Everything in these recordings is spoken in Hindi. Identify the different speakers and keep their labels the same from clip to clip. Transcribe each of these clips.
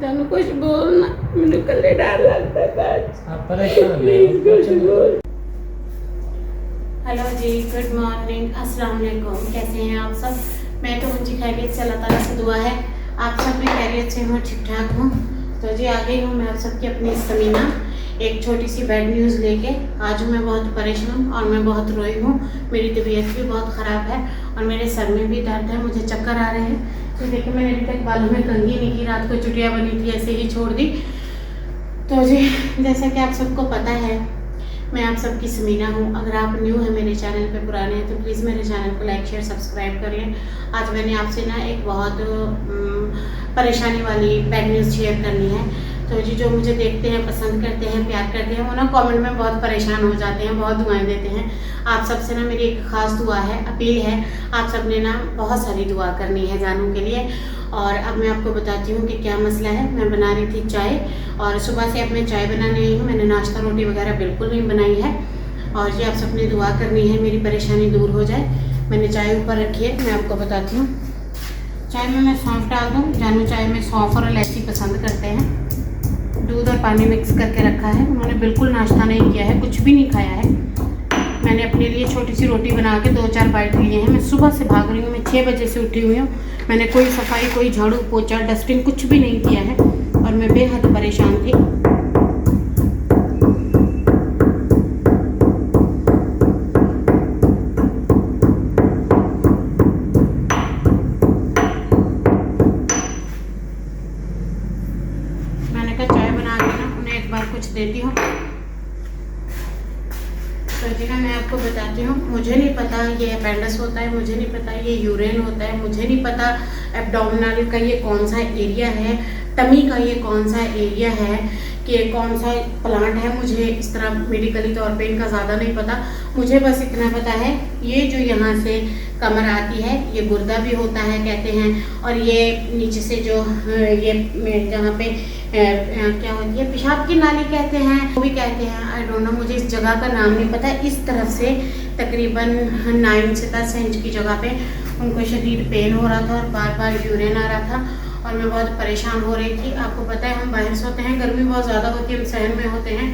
Speaker 1: जानू कुछ बोलना, मुझे कल डर लगता है।
Speaker 2: आप परेशान
Speaker 1: प्लीज कुछ बोल।
Speaker 3: हेलो जी, गुड मॉर्निंग, अस्सलाम वालेकुम। कैसे हैं आप सब? मैं तो मुझे खैरियत से, अल्लाह ताला से दुआ है आप सब भी खैरियत से हो, ठीक ठाक हूँ। तो जी आ गई हूँ मैं आप सबकी अपनी समीना एक छोटी सी बैड न्यूज़ लेके। आज मैं बहुत परेशान और मैं बहुत रोई हूँ। मेरी तबीयत भी बहुत ख़राब है और मेरे सर में भी दर्द है, मुझे चक्कर आ रहे हैं। तो देखिए मैंने अभी तक बालों में कंघी नहीं की, रात को चुटिया बनी थी ऐसे ही छोड़ दी। तो जी जैसा कि आप सबको पता है मैं आप सबकी समीना हूँ। अगर आप न्यू हैं मेरे चैनल पे, पुराने हैं, तो प्लीज़ मेरे चैनल को लाइक शेयर सब्सक्राइब करिए। आज मैंने आपसे ना एक बहुत परेशानी वाली बैड न्यूज़ शेयर करनी है। तो जी जो मुझे देखते हैं, पसंद करते हैं, प्यार करते हैं, वो ना कमेंट में बहुत परेशान हो जाते हैं, बहुत दुआएं देते हैं। आप सबसे ना मेरी एक ख़ास दुआ है, अपील है, आप सब ने ना बहुत सारी दुआ करनी है जानू के लिए। और अब मैं आपको बताती हूँ कि क्या मसला है। मैं बना रही थी चाय और सुबह से अब मैं चाय बनाने आई हूँ। मैंने नाश्ता रोटी वगैरह बिल्कुल नहीं बनाई है और ये आप सबने दुआ करनी है मेरी परेशानी दूर हो जाए। मैंने चाय ऊपर रखी है, मैं आपको बताती हूँ। चाय में मैं सौंफ डाल दूँ, जानू चाय में सौंफ और इलायची पसंद करते हैं। दूध और पानी मिक्स करके रखा है। उन्होंने बिल्कुल नाश्ता नहीं किया है, कुछ भी नहीं खाया है। मैंने अपने लिए छोटी सी रोटी बना के 2-4 बाइट लिए हैं। मैं सुबह से भाग रही हूँ, मैं 6 बजे से उठी हुई हूँ। मैंने कोई सफाई, कोई झाड़ू पोछा, डस्टिंग कुछ भी नहीं किया है और मैं बेहद परेशान थी। मैंने कहा चाय बना के ना उन्हें एक बार कुछ देती हूँ। तो जी ना मैं आपको बताती हूँ, मुझे नहीं पता ये अपेंडिक्स होता है, मुझे नहीं पता ये यूरिन होता है, मुझे नहीं पता एब्डोमिनल का ये कौन सा एरिया है, टमी का ये कौन सा एरिया है, कि कौन सा प्लांट है। मुझे इस तरह मेडिकली तौर पे इनका ज़्यादा नहीं पता। मुझे बस इतना पता है ये जो यहाँ से कमर आती है ये गुर्दा भी होता है कहते हैं, और ये नीचे से जो ये जहाँ पे क्या होती है पेशाब की नाली कहते हैं, वो भी कहते हैं, आई डोंट नो, मुझे इस जगह का नाम नहीं पता। इस तरफ से तकरीबन 9 से 10 इंच की जगह पे उनको शदीद पेन हो रहा था और बार बार यूरिन आ रहा था और मैं बहुत परेशान हो रही थी। आपको पता है हम बाहर सोते हैं, गर्मी बहुत ज़्यादा होती है, हम शहर में होते हैं।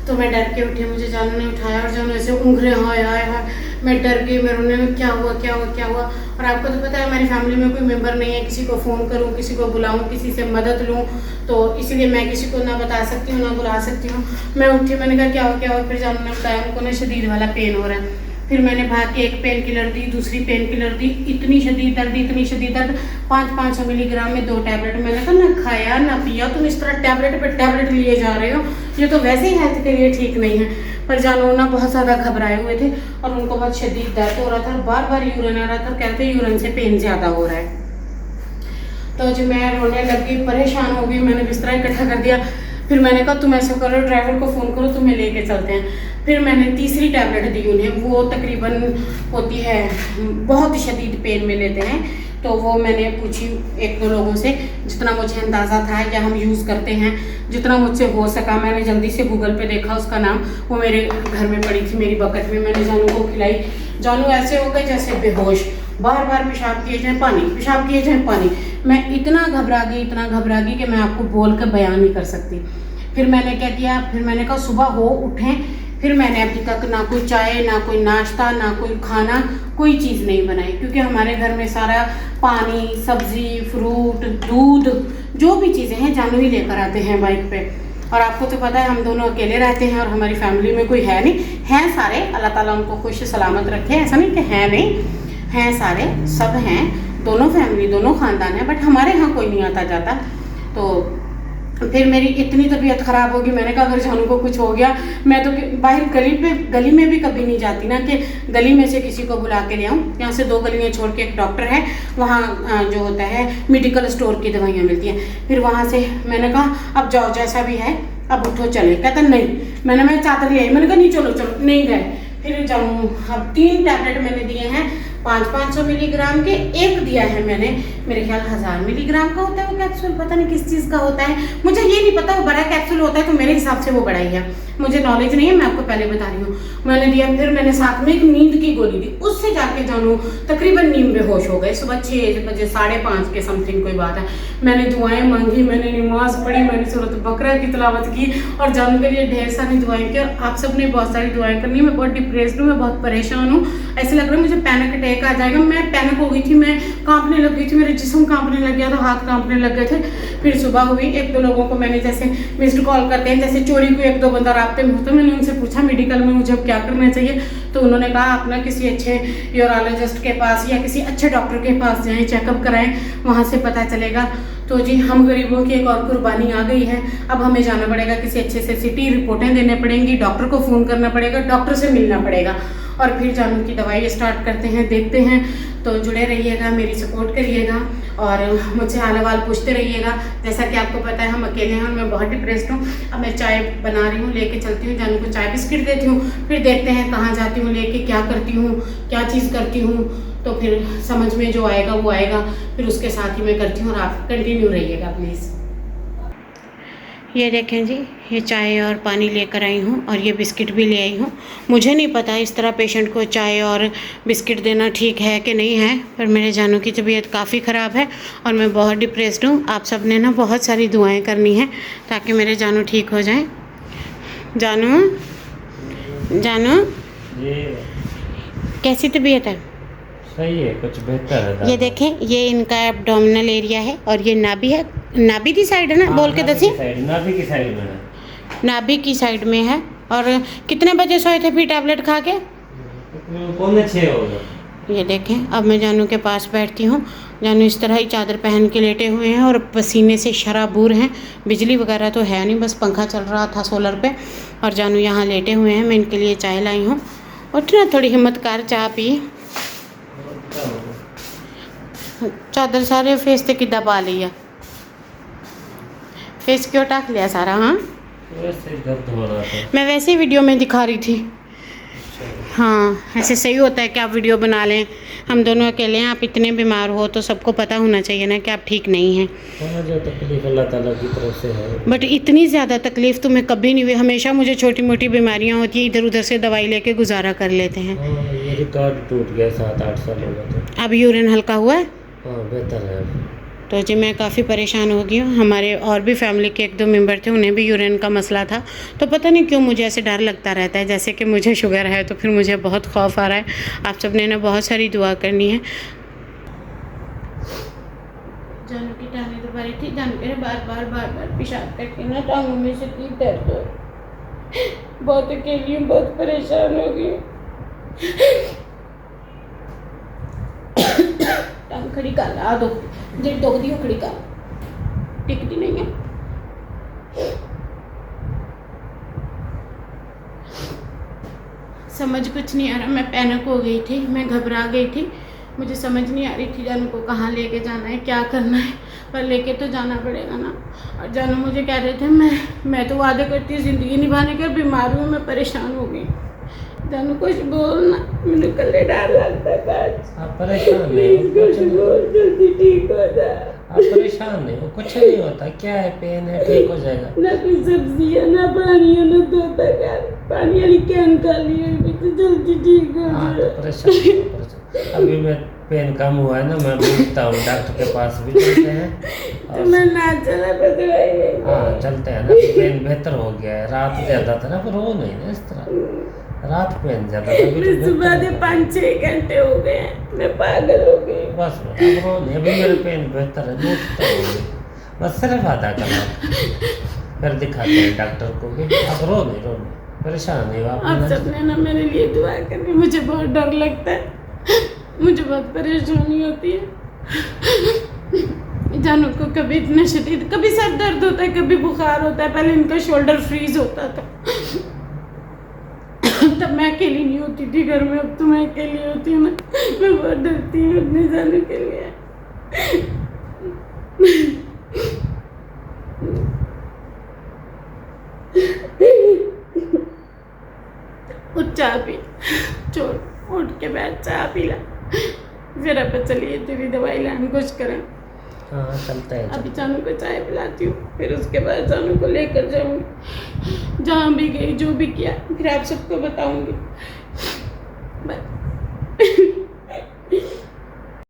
Speaker 3: तो मैं डर के उठी, मुझे जानू ने उठाया और जानू ऐसे ऊँघ हाय हाय हाय। मैं डर गई, मैं रोने में क्या हुआ क्या हुआ क्या हुआ। और आपको तो पता है हमारी फैमिली में कोई मेंबर नहीं है, किसी को फ़ोन करूं, किसी को बुलाऊं, किसी से मदद लूं, तो इसीलिए मैं किसी को ना बता सकती हूँ ना बुला सकती हूँ। मैं उठी, मैंने कहा क्या हुआ। फिर जानू ने बताया उनको ना शदीद वाला पेन हो रहा है। फिर मैंने भाग के एक पेन किलर दी, दूसरी पेन किलर दी। इतनी शदीद दर्द, इतनी शदीद दर्द, 500 मिलीग्राम में 2 टैबलेट। मैंने कहा ना खाया ना पिया, तुम इस तरह टैबलेट पे टैबलेट लिए जा रहे हो, ये तो वैसे ही हेल्थ के लिए ठीक नहीं है। पर जानू ना बहुत ज़्यादा घबराए हुए थे और उनको बहुत शदीद दर्द हो रहा था, बार बार यूरिन आ रहा था, कहते यूरिन से पेन ज़्यादा हो रहा है। तो जो मैं रोने लगी, परेशान हो गई, मैंने बिस्तरा इकट्ठा कर दिया। फिर मैंने कहा तुम ऐसा करो, ड्राइवर को फ़ोन करो, तुम्हें लेके चलते हैं। फिर मैंने तीसरी टैबलेट दी उन्हें, वो तकरीबन होती है बहुत शदीद पेन में लेते हैं, तो वो मैंने पूछी 1-2 लोगों से, जितना मुझे अंदाज़ा था या हम यूज़ करते हैं, जितना मुझसे हो सका। मैंने जल्दी से गूगल पे देखा उसका नाम, वो मेरे घर में पड़ी थी मेरी बकेट में, मैंने जानू को खिलाई। जानू ऐसे हो गए जैसे बेहोश, बार बार पेशाब किए जाए पानी, पेशाब किए जाए पानी। मैं इतना घबरा गई कि मैं आपको बोल कर बयान नहीं कर सकती। फिर मैंने क्या किया, फिर मैंने कहा सुबह हो उठें। फिर मैंने अभी तक ना कोई चाय, ना कोई नाश्ता, ना कोई खाना, कोई चीज़ नहीं बनाई, क्योंकि हमारे घर में सारा पानी, सब्ज़ी, फ्रूट, दूध, जो भी चीज़ें हैं जानू ही लेकर आते हैं बाइक पे। और आपको तो पता है हम दोनों अकेले रहते हैं और हमारी फैमिली में कोई है नहीं। हैं सारे, अल्लाह ताला उनको खुश सलामत रखे, ऐसा नहीं कि है नहीं, हैं सारे, सब हैं, दोनों फैमिली, दोनों ख़ानदान हैं, बट हमारे यहाँ कोई नहीं आता जाता। तो फिर मेरी इतनी तबीयत ख़राब होगी, मैंने कहा अगर जानू को कुछ हो गया, मैं तो बाहर गली में भी कभी नहीं जाती ना कि गली में से किसी को बुला के ले आऊँ। यहाँ से 2 गलियाँ छोड़ के एक डॉक्टर है, वहाँ जो होता है मेडिकल स्टोर की दवाइयाँ मिलती हैं। फिर वहाँ से मैंने कहा अब जाओ जैसा भी है, अब उठो चले। कहता नहीं, मैं चादर ले आई, मैंने कहा नहीं चलो चलो, नहीं गए। फिर जाऊँ, अब 3 टैबलेट मैंने दिए हैं, 500 मिलीग्राम के, एक दिया है मैंने, मेरे ख्याल 1000 मिलीग्राम का होता है वो कैप्सूल, पता नहीं किस चीज़ का होता है, मुझे ये नहीं पता। वो बड़ा कैप्सूल होता है तो मेरे हिसाब से वो बड़ा ही है, मुझे नॉलेज नहीं है, मैं आपको पहले बता रही हूँ। मैंने दिया, फिर मैंने साथ में एक नींद की गोली दी, उससे जाके जानू तकरीबन नींद बेहोश हो गए। सुबह 6 बजे 5:30 के समथिंग कोई बात है, मैंने दुआएं मांगी, मैंने नमाज पढ़ी, मैंने सूरत बकरा की तिलावत की और जानू के लिए ढेर सारी दुआएं की। और आप सब ने बहुत सारी दुआएं करनी। मैं बहुत डिप्रेस्ड हूँ, मैं बहुत परेशान हूँ, ऐसे लग रहा है मुझे पैनिक अटैक आ जाएगा। मैं पैनिक हो गई थी, मैं कांपने लग गई थी, मेरे जिस्म कांपने लग गया था, हाथ कांपने लग गए थे। फिर सुबह हुई, 1-2 लोगों को मैंने जैसे मिस्ड कॉल करते हैं, जैसे चोरी को 1-2 बंदा रास्ते में होता, मैंने उनसे पूछा मेडिकल में मुझे अब क्या करना चाहिए, तो उन्होंने कहा आप ना किसी अच्छे यूरोलॉजिस्ट के पास या किसी अच्छे डॉक्टर के पास जाएं, चेकअप कराएं, वहाँ से पता चलेगा। तो जी हम गरीबों की एक और कुर्बानी आ गई है। अब हमें जाना पड़ेगा किसी अच्छे से सिटी, रिपोर्टें देने पड़ेंगी, डॉक्टर को फ़ोन करना पड़ेगा, डॉक्टर से मिलना पड़ेगा और फिर जानू की दवाई स्टार्ट करते हैं, देखते हैं। तो जुड़े रहिएगा, मेरी सपोर्ट करिएगा और मुझसे हाल हवाल पूछते रहिएगा। जैसा कि आपको पता है हम अकेले हैं और मैं बहुत डिप्रेस्ड हूँ। अब मैं चाय बना रही हूँ, लेके चलती हूँ, जानू को चाय बिस्किट देती हूँ, फिर देखते हैं कहाँ जाती हूँ लेके, क्या करती हूँ, क्या चीज़ करती हूँ, तो फिर समझ में जो आएगा वो आएगा, फिर उसके साथ ही मैं करती हूँ और आप कंटिन्यू रहिएगा प्लीज़। ये देखें जी, ये चाय और पानी लेकर आई हूँ और ये बिस्किट भी ले आई हूँ। मुझे नहीं पता इस तरह पेशेंट को चाय और बिस्किट देना ठीक है कि नहीं है, पर मेरे जानू की तबीयत काफ़ी ख़राब है और मैं बहुत डिप्रेस्ड हूँ। आप सब ने ना बहुत सारी दुआएं करनी है ताकि मेरे जानू ठीक हो जाए। जानू, जानू कैसी तबीयत है?
Speaker 2: सही है, कुछ बेहतर है।
Speaker 3: ये देखें, ये इनका एब्डोमिनल एरिया है और ये नाभि है, नाभि की साइड है ना, बोल के दसिए।
Speaker 2: नाभि की साइड में है,
Speaker 3: नाभि की साइड में है। और कितने बजे सोए थे फिर टैबलेट खा के?
Speaker 2: 5:45 हो गए।
Speaker 3: ये देखें, अब मैं जानू के पास बैठती हूँ। जानू इस तरह ही चादर पहन के लेटे हुए हैं और पसीने से शराबूर हैं। बिजली वगैरह तो है नहीं, बस पंखा चल रहा था सोलर पे और जानू यहाँ लेटे हुए हैं। मैं इनके लिए चाय लाई हूँ। उठना, थोड़ी हिम्मत कर, चाय पी। चादर सारे फेस ते किद्दां पा ली है, फेस क्यों ढक लिया सारा? हाँ,
Speaker 2: वैसे ही दर्द हो रहा था।
Speaker 3: मैं वैसे ही वीडियो में दिखा रही थी। हाँ, ऐसे सही होता है कि आप वीडियो बना लें। हम दोनों अकेले हैं, आप इतने बीमार हो तो सबको पता होना चाहिए ना कि आप ठीक नहीं हैं।
Speaker 2: जो तकलीफ अल्लाह ताला की तरफ से है,
Speaker 3: बट इतनी ज़्यादा तकलीफ़ तो मैं कभी नहीं हुई। हमेशा मुझे छोटी मोटी बीमारियां होती हैं, इधर उधर से दवाई लेके गुजारा कर लेते हैं।
Speaker 2: ये रिकॉर्ड टूट गया, 7-8 साल हो गए थे।
Speaker 3: अब यूरिन हल्का हुआ है?
Speaker 2: हाँ, बेहतर है।
Speaker 3: तो जी मैं काफ़ी परेशान हो गई हूँ। हमारे और भी फैमिली के 1-2 मेंबर थे, उन्हें भी यूरिन का मसला था। तो पता नहीं क्यों मुझे ऐसे डर लगता रहता है, जैसे कि मुझे शुगर है, तो फिर मुझे बहुत खौफ आ रहा है। आप सब ने ना बहुत सारी दुआ करनी है। जानू की टांगें तो भरी थी, जानू के बार बार पेशाब करके ना टांगों में से की दर्द हो। बहुत अकेली हूँ, बहुत परेशान हो गई। टांग खड़ी कर ला दो, जी दुखदी हो खड़ी कर, टिकती नहीं है। समझ कुछ नहीं आ रहा, मैं पैनिक हो गई थी, मैं घबरा गई थी। मुझे समझ नहीं आ रही थी जानू को कहाँ लेके जाना है, क्या करना है, पर लेके तो जाना पड़ेगा ना। और जानू मुझे कह रहे थे मैं तो वादे करती हूँ ज़िंदगी निभाने के, बीमार हूँ, मैं परेशान हो गई। जानू कुछ बोलना, मैंने कल डर लगता है।
Speaker 2: आप परेशान नहीं हो,
Speaker 1: कुछ बोल, जल्दी ठीक हो जा।
Speaker 2: आप परेशान नहीं हो, कुछ नहीं होता। क्या है, पेन है, ठीक हो जाएगा।
Speaker 1: ना कोई सब्जी है, ना पानी है, ना दूध है, पानी वाली कैन खाली है, तो जल्दी ठीक हो
Speaker 2: हाँ,
Speaker 1: जा।
Speaker 2: तो परेशान। अभी मैं पेन कम हुआ है ना, मैं पूछता हूँ, डॉक्टर के पास भी चलते हैं।
Speaker 1: तो मैं ना चला तो दवाई नहीं।
Speaker 2: हाँ, चलते हैं ना, पेन बेहतर हो गया है। रात ज़्यादा था ना, पर हो नहीं ना इस तरह। रात पेन ज़्यादा था,
Speaker 1: मैं सुबह से 5-6 घंटे हो गए हैं, मैं पागल हो गई।
Speaker 2: बस अब रो नहीं, अभी मेरे पेन बेहतर है, तो होगी बस सिर्फ आधा कलाक, फिर दिखाते हैं डॉक्टर को भी। अब रो नहीं, परेशान नहीं हो
Speaker 1: आप सबने ना मेरे लिए दुआ करनी। मुझे बहुत डर लगता है, मुझे बहुत परेशानी होती है। जानू को कभी इतना शदीद, कभी सर दर्द होता है, कभी बुखार होता है। पहले इनका शोल्डर फ्रीज होता था, तब मैं अकेली नहीं होती थी घर में, अब तो मैं अकेली होती हूँ ना। मैं बहुत डरती हूँ अपने जानू के लिए। उठ, चाय पी, छोड़, उठ के बैठ, चाय पी ला। फिर आप चलिए तेरी दवाई लाने कुछ करें।
Speaker 2: हाँ चलते हैं
Speaker 1: अभी जानू को चाय पिलाती हूँ, फिर उसके बाद जानू को लेकर जाऊंगी, जहाँ भी गई जो भी किया फिर आप सबको बताऊंगी। बाय।